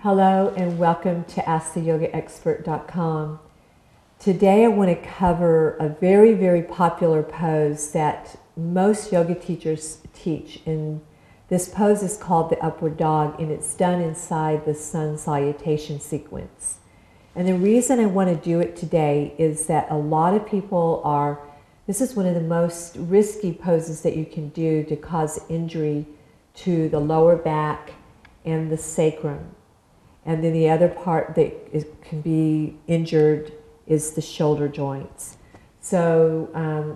Hello and welcome to AskTheYogaExpert.com. Today I want to cover a very, very popular pose that most yoga teachers teach. And this pose is called the upward dog, and it's done inside the Sun Salutation sequence. And the reason I want to do it today is that a lot of people this is one of the most risky poses that you can do to cause injury to the lower back and the sacrum. And then the other part that can be injured is the shoulder joints. So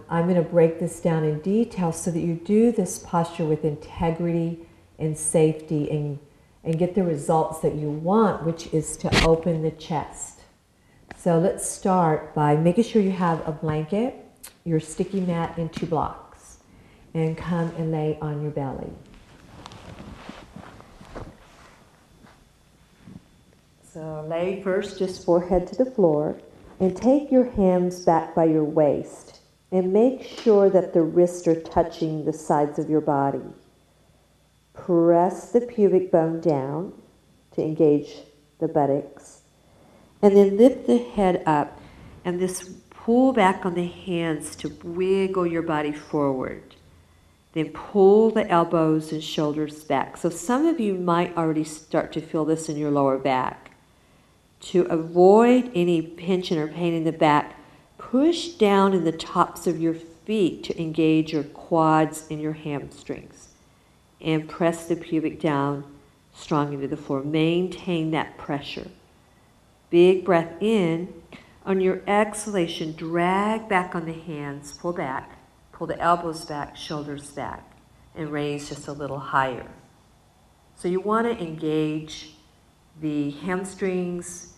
I'm going to break this down in detail so that you do this posture with integrity and safety and get the results that you want, which is to open the chest. So let's start by making sure you have a blanket, your sticky mat, and 2 blocks. And come and lay on your belly. So lay first just forehead to the floor and take your hands back by your waist and make sure that the wrists are touching the sides of your body. Press the pubic bone down to engage the buttocks and then lift the head up and this pull back on the hands to wiggle your body forward. Then pull the elbows and shoulders back. So some of you might already start to feel this in your lower back. To avoid any tension or pain in the back, push down in the tops of your feet to engage your quads and your hamstrings. And press the pubic down strong into the floor. Maintain that pressure. Big breath in. On your exhalation, drag back on the hands, pull back, pull the elbows back, shoulders back, and raise just a little higher. So you want to engage the hamstrings,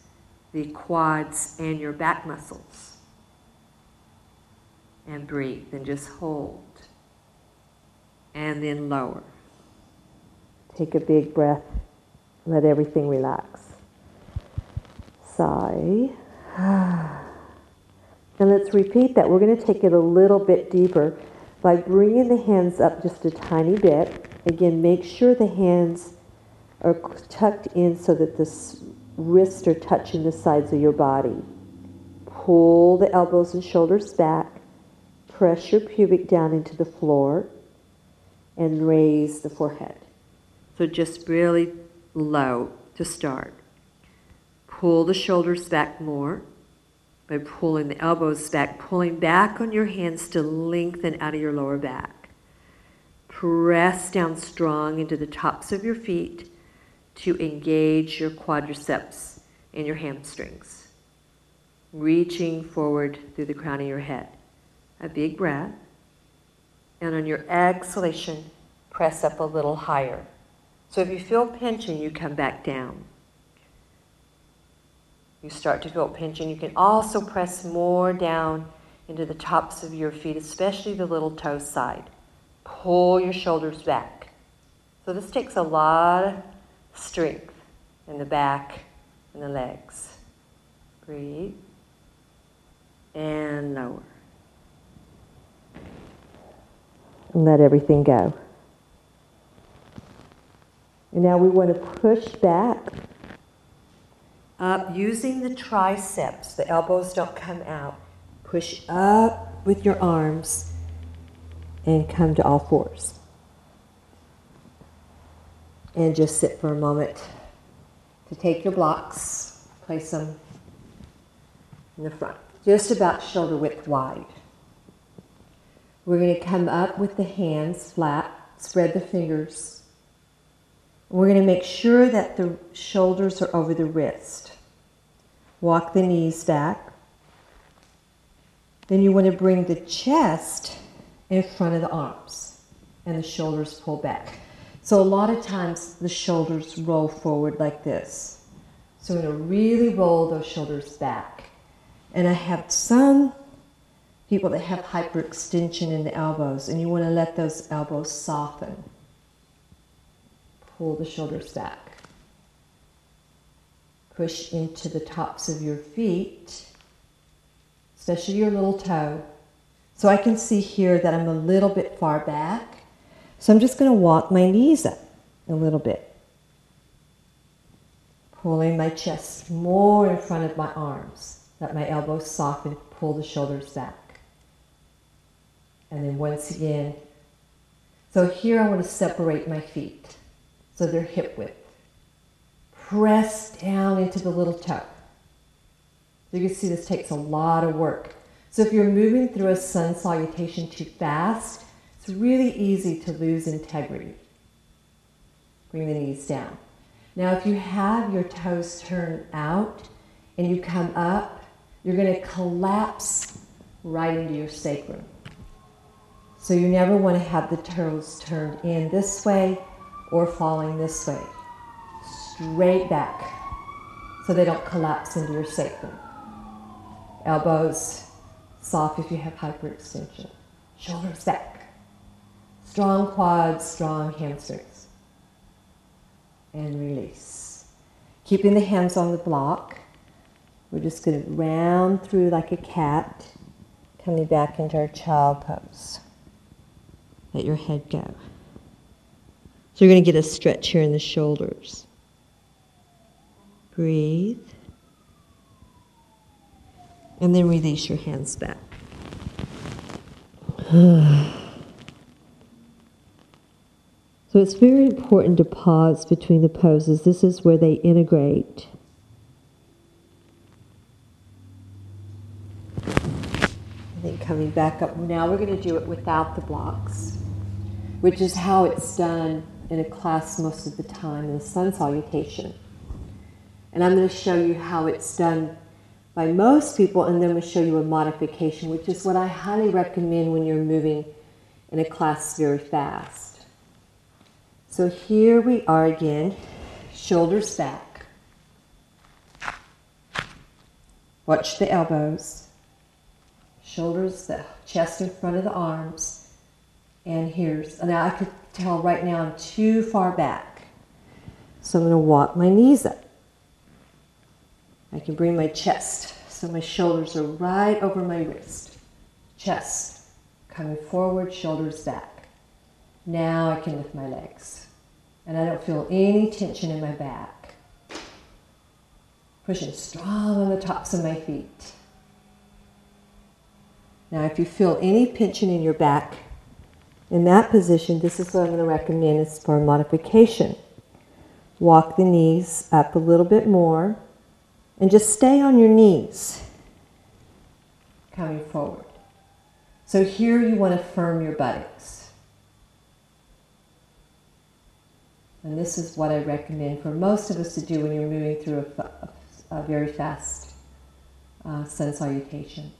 the quads, and your back muscles. And breathe, and just hold. And then lower. Take a big breath, let everything relax. Sigh. And let's repeat that. We're going to take it a little bit deeper by bringing the hands up just a tiny bit. Again, make sure the hands are tucked in so that the wrists are touching the sides of your body. Pull the elbows and shoulders back. Press your pubic down into the floor and raise the forehead. So just really low to start. Pull the shoulders back more by pulling the elbows back, pulling back on your hands to lengthen out of your lower back. Press down strong into the tops of your feet to engage your quadriceps and your hamstrings. Reaching forward through the crown of your head. A big breath. And on your exhalation, press up a little higher. So if you feel pinching, you come back down. You start to feel pinching. You can also press more down into the tops of your feet, especially the little toe side. Pull your shoulders back. So this takes a lot of strength in the back and the legs. Breathe. And lower. And let everything go. And now we want to push back up using the triceps. The elbows don't come out. Push up with your arms and come to all fours. And just sit for a moment to take your blocks, place them in the front, just about shoulder width wide. We're going to come up with the hands flat, spread the fingers. We're going to make sure that the shoulders are over the wrist. Walk the knees back. Then you want to bring the chest in front of the arms and the shoulders pull back. So a lot of times the shoulders roll forward like this. So we're going to really roll those shoulders back. And I have some people that have hyperextension in the elbows, and you want to let those elbows soften. Pull the shoulders back. Push into the tops of your feet, especially your little toe. So I can see here that I'm a little bit far back. So I'm just going to walk my knees up a little bit. Pulling my chest more in front of my arms. Let my elbows soften, pull the shoulders back. And then once again, so here I want to separate my feet so they're hip width. Press down into the little toe. You can see this takes a lot of work. So if you're moving through a sun salutation too fast, it's really easy to lose integrity. Bring the knees down. Now if you have your toes turned out and you come up, you're going to collapse right into your sacrum. So you never want to have the toes turned in this way or falling this way. Straight back so they don't collapse into your sacrum. Elbows soft if you have hyperextension. Shoulders back. Strong quads, strong hamstrings. And release. Keeping the hands on the block. We're just going to round through like a cat, coming back into our child pose. Let your head go. So you're going to get a stretch here in the shoulders. Breathe. And then release your hands back. So it's very important to pause between the poses. This is where they integrate. And then coming back up. Now we're going to do it without the blocks, which is how it's done in a class most of the time in the sun salutation. And I'm going to show you how it's done by most people, and then we'll show you a modification, which is what I highly recommend when you're moving in a class very fast. So here we are again, shoulders back. Watch the elbows, shoulders, the chest in front of the arms, and here's, now I could tell right now I'm too far back. So I'm going to walk my knees up. I can bring my chest, so my shoulders are right over my wrist. Chest, coming forward, shoulders back. Now I can lift my legs. And I don't feel any tension in my back. Pushing strong on the tops of my feet. Now if you feel any tension in your back, in that position, this is what I'm going to recommend is for a modification. Walk the knees up a little bit more. And just stay on your knees, coming forward. So here you want to firm your buttocks. And this is what I recommend for most of us to do when you're moving through a very fast sun salutation.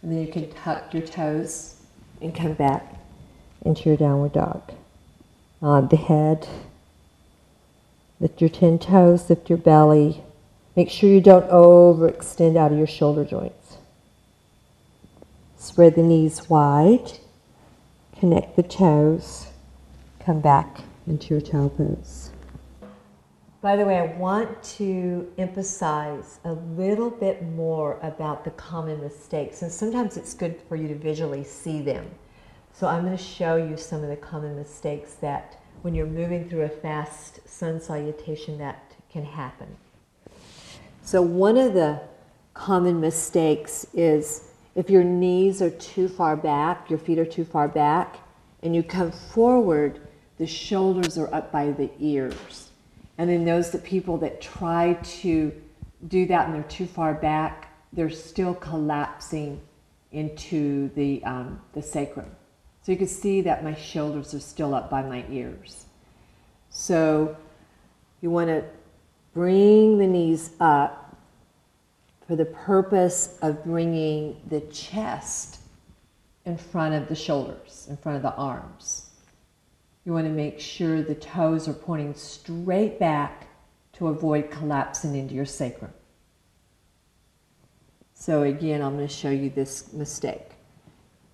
And then you can tuck your toes and come back into your downward dog. Nod the head. Lift your 10 toes, lift your belly. Make sure you don't overextend out of your shoulder joints. Spread the knees wide. Connect the toes. Come back into your child pose. By the way, I want to emphasize a little bit more about the common mistakes. And sometimes it's good for you to visually see them. So I'm going to show you some of the common mistakes that when you're moving through a fast sun salutation that can happen. So one of the common mistakes is if your knees are too far back, your feet are too far back, and you come forward, the shoulders are up by the ears. And then those people that try to do that and they're too far back, they're still collapsing into the sacrum. So you can see that my shoulders are still up by my ears. So you want to bring the knees up for the purpose of bringing the chest in front of the shoulders, in front of the arms. You want to make sure the toes are pointing straight back to avoid collapsing into your sacrum. So again, I'm going to show you this mistake.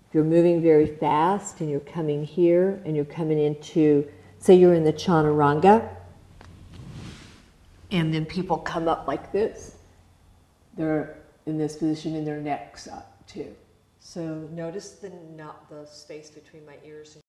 If you're moving very fast and you're coming here and you're coming into, say you're in the chaturanga, and then people come up like this. They're in this position and their neck's up too. So notice the space between my ears and